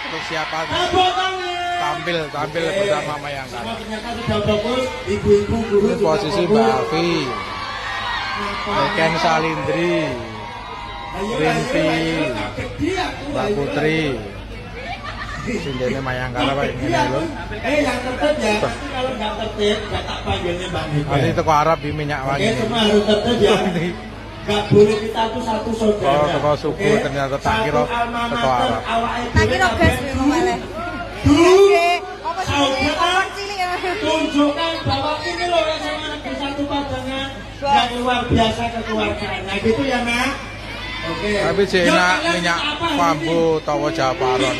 untuk siapa tampil bersama Mayangkara. Ini posisi Mbak Afi, Niken Salindri, Rinti, Mbak Putri. Sindennya Mayangkara Pak ini loh. Yang tertib ya, kalau nggak tertib nggak tak panggilnya Mbak Nika. Nanti teko Arab di minyak wangi. Semua harus tertib ya. Nggak boleh kita tuh satu saudara. Oh, teko suku ternyata tak kira teko Arab. Tak kira gas memang. Dulu saudara tunjukkan bahwa ini loh yang sama negeri satu padangan yang luar biasa kekeluargaan. Nah gitu ya Nak. Oke. Tapi enak minyak bambu tawa Japaron.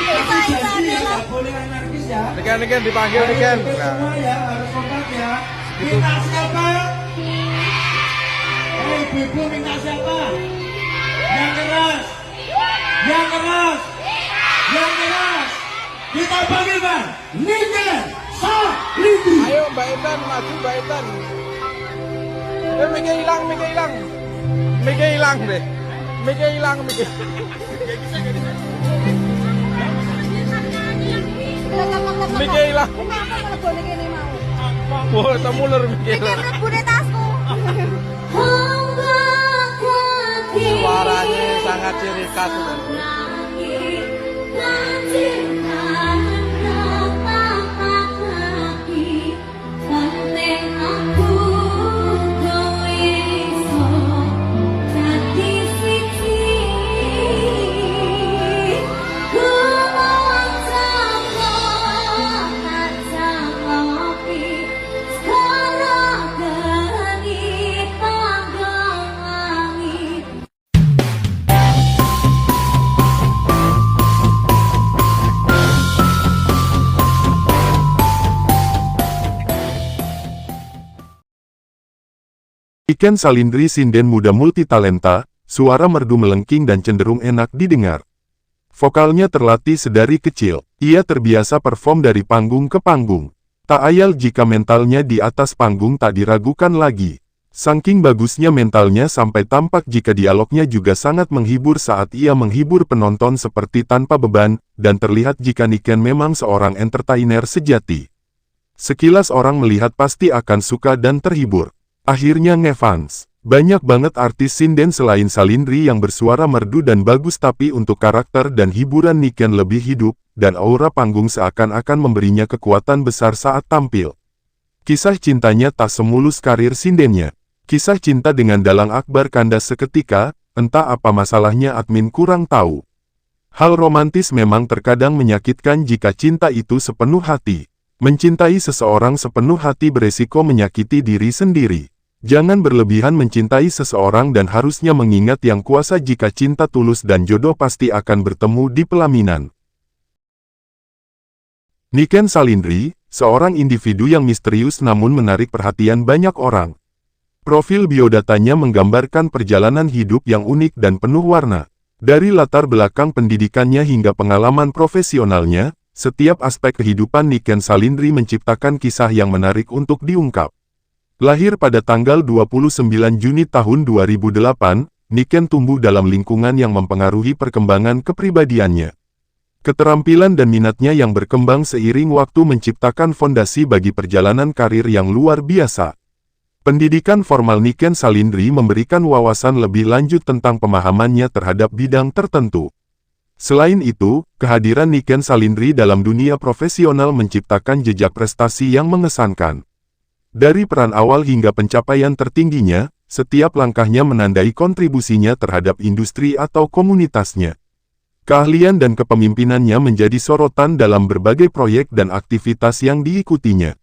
Nggak boleh anarkis ya. Niken dipanggil Niken. Nah. Ya harus kompak ya. Minta siapa? Ibu-ibu minta siapa? Yang keras. Yang keras. Yang keras. Kita panggil Bang Niken Salindri. Ayo Mbak Intan maju Mbak Intan. Mikir hilang. Mikir hilang deh. Mikir hilang. Mikir hilang. Wah, temu lur mikir. Suaranya sangat ciri khas. Niken Salindri sinden muda multitalenta, suara merdu melengking dan cenderung enak didengar. Vokalnya terlatih sedari kecil, ia terbiasa perform dari panggung ke panggung. Tak ayal jika mentalnya di atas panggung tak diragukan lagi. Saking bagusnya mentalnya sampai tampak jika dialognya juga sangat menghibur saat ia menghibur penonton seperti tanpa beban, dan terlihat jika Niken memang seorang entertainer sejati. Sekilas orang melihat pasti akan suka dan terhibur. Akhirnya ngefans. Banyak banget artis sinden selain Salindri yang bersuara merdu dan bagus, tapi untuk karakter dan hiburan Niken lebih hidup, dan aura panggung seakan-akan memberinya kekuatan besar saat tampil. Kisah cintanya tak semulus karir sindennya. Kisah cinta dengan Dalang Akbar kandas seketika, entah apa masalahnya admin kurang tahu. Hal romantis memang terkadang menyakitkan jika cinta itu sepenuh hati. Mencintai seseorang sepenuh hati beresiko menyakiti diri sendiri. Jangan berlebihan mencintai seseorang dan harusnya mengingat yang kuasa jika cinta tulus dan jodoh pasti akan bertemu di pelaminan. Niken Salindri, seorang individu yang misterius namun menarik perhatian banyak orang. Profil biodatanya menggambarkan perjalanan hidup yang unik dan penuh warna. Dari latar belakang pendidikannya hingga pengalaman profesionalnya, setiap aspek kehidupan Niken Salindri menciptakan kisah yang menarik untuk diungkap. Lahir pada tanggal 29 Juni tahun 2008, Niken tumbuh dalam lingkungan yang mempengaruhi perkembangan kepribadiannya. Keterampilan dan minatnya yang berkembang seiring waktu menciptakan fondasi bagi perjalanan karir yang luar biasa. Pendidikan formal Niken Salindri memberikan wawasan lebih lanjut tentang pemahamannya terhadap bidang tertentu. Selain itu, kehadiran Niken Salindri dalam dunia profesional menciptakan jejak prestasi yang mengesankan. Dari peran awal hingga pencapaian tertingginya, setiap langkahnya menandai kontribusinya terhadap industri atau komunitasnya. Keahlian dan kepemimpinannya menjadi sorotan dalam berbagai proyek dan aktivitas yang diikutinya.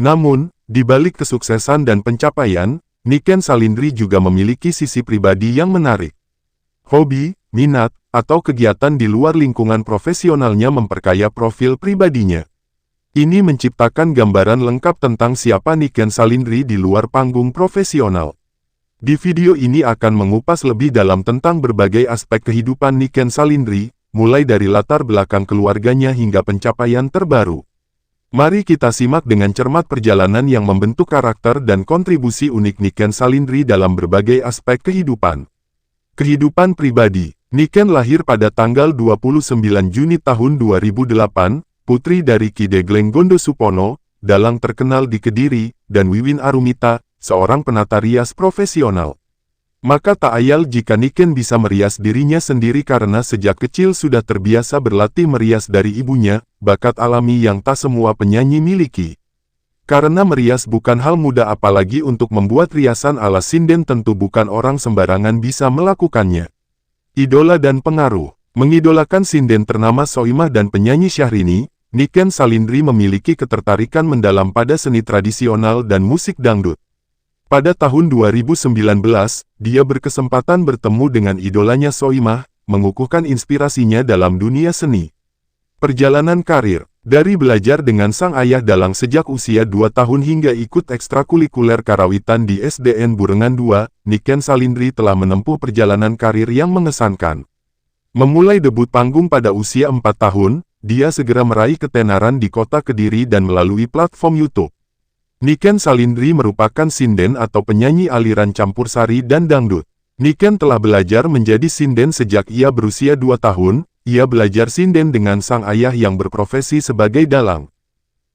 Namun, di balik kesuksesan dan pencapaian, Niken Salindri juga memiliki sisi pribadi yang menarik. Hobi, minat, atau kegiatan di luar lingkungan profesionalnya memperkaya profil pribadinya. Ini menciptakan gambaran lengkap tentang siapa Niken Salindri di luar panggung profesional. Di video ini akan mengupas lebih dalam tentang berbagai aspek kehidupan Niken Salindri, mulai dari latar belakang keluarganya hingga pencapaian terbaru. Mari kita simak dengan cermat perjalanan yang membentuk karakter dan kontribusi unik Niken Salindri dalam berbagai aspek kehidupan. Kehidupan pribadi. Niken lahir pada tanggal 29 Juni tahun 2008, putri dari Kidegling Gondosupono, dalang terkenal di Kediri, dan Wiwin Arumita, seorang penata rias profesional. Maka tak ayal jika Niken bisa merias dirinya sendiri karena sejak kecil sudah terbiasa berlatih merias dari ibunya, bakat alami yang tak semua penyanyi miliki. Karena merias bukan hal mudah apalagi untuk membuat riasan ala sinden tentu bukan orang sembarangan bisa melakukannya. Idola dan pengaruh. Mengidolakan sinden ternama Soimah dan penyanyi Syahrini, Niken Salindri memiliki ketertarikan mendalam pada seni tradisional dan musik dangdut. Pada tahun 2019, dia berkesempatan bertemu dengan idolanya Soimah, mengukuhkan inspirasinya dalam dunia seni. Perjalanan karir. Dari belajar dengan sang ayah dalang sejak usia 2 tahun hingga ikut ekstrakurikuler karawitan di SDN Burengan II, Niken Salindri telah menempuh perjalanan karir yang mengesankan. Memulai debut panggung pada usia 4 tahun, dia segera meraih ketenaran di kota Kediri dan melalui platform YouTube. Niken Salindri merupakan sinden atau penyanyi aliran campur sari dan dangdut. Niken telah belajar menjadi sinden sejak ia berusia 2 tahun. Ia belajar sinden dengan sang ayah yang berprofesi sebagai dalang.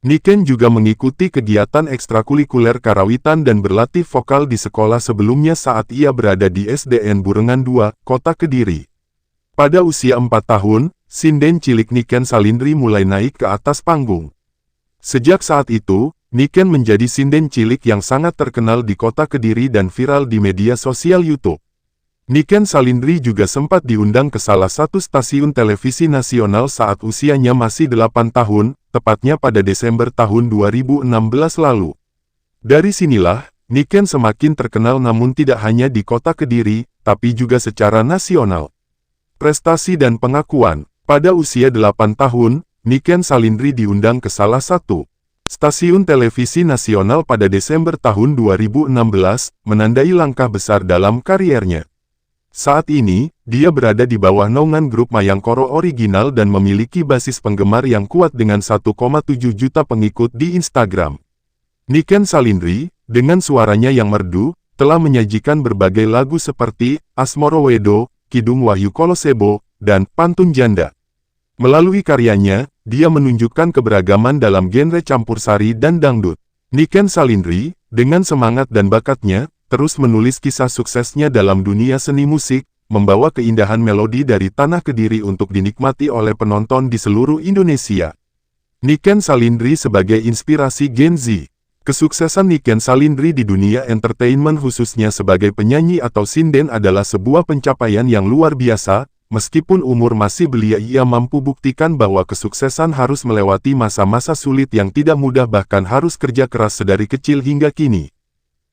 Niken juga mengikuti kegiatan ekstrakurikuler karawitan dan berlatih vokal di sekolah sebelumnya saat ia berada di SDN Burengan II, Kota Kediri. Pada usia 4 tahun, sinden cilik Niken Salindri mulai naik ke atas panggung. Sejak saat itu, Niken menjadi sinden cilik yang sangat terkenal di Kota Kediri dan viral di media sosial YouTube. Niken Salindri juga sempat diundang ke salah satu stasiun televisi nasional saat usianya masih 8 tahun, tepatnya pada Desember tahun 2016 lalu. Dari sinilah, Niken semakin terkenal namun tidak hanya di Kota Kediri, tapi juga secara nasional. Prestasi dan pengakuan. Pada usia 8 tahun, Niken Salindri diundang ke salah satu stasiun televisi nasional pada Desember tahun 2016, menandai langkah besar dalam kariernya. Saat ini, dia berada di bawah naungan grup Mayangkoro Original dan memiliki basis penggemar yang kuat dengan 1,7 juta pengikut di Instagram. Niken Salindri, dengan suaranya yang merdu, telah menyajikan berbagai lagu seperti Asmoro Wedo, Kidung Wahyu Kolosebo, dan Pantun Janda. Melalui karyanya, dia menunjukkan keberagaman dalam genre campur sari dan dangdut. Niken Salindri, dengan semangat dan bakatnya, terus menulis kisah suksesnya dalam dunia seni musik, membawa keindahan melodi dari tanah Kediri untuk dinikmati oleh penonton di seluruh Indonesia. Niken Salindri sebagai inspirasi Gen Z. Kesuksesan Niken Salindri di dunia entertainment khususnya sebagai penyanyi atau sinden adalah sebuah pencapaian yang luar biasa, meskipun umur masih belia ia mampu buktikan bahwa kesuksesan harus melewati masa-masa sulit yang tidak mudah bahkan harus kerja keras sedari kecil hingga kini.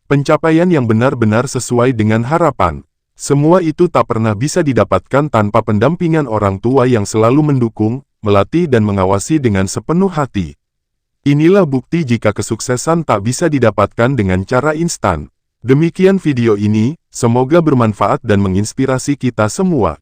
Pencapaian yang benar-benar sesuai dengan harapan. Semua itu tak pernah bisa didapatkan tanpa pendampingan orang tua yang selalu mendukung, melatih dan mengawasi dengan sepenuh hati. Inilah bukti jika kesuksesan tak bisa didapatkan dengan cara instan. Demikian video ini, semoga bermanfaat dan menginspirasi kita semua.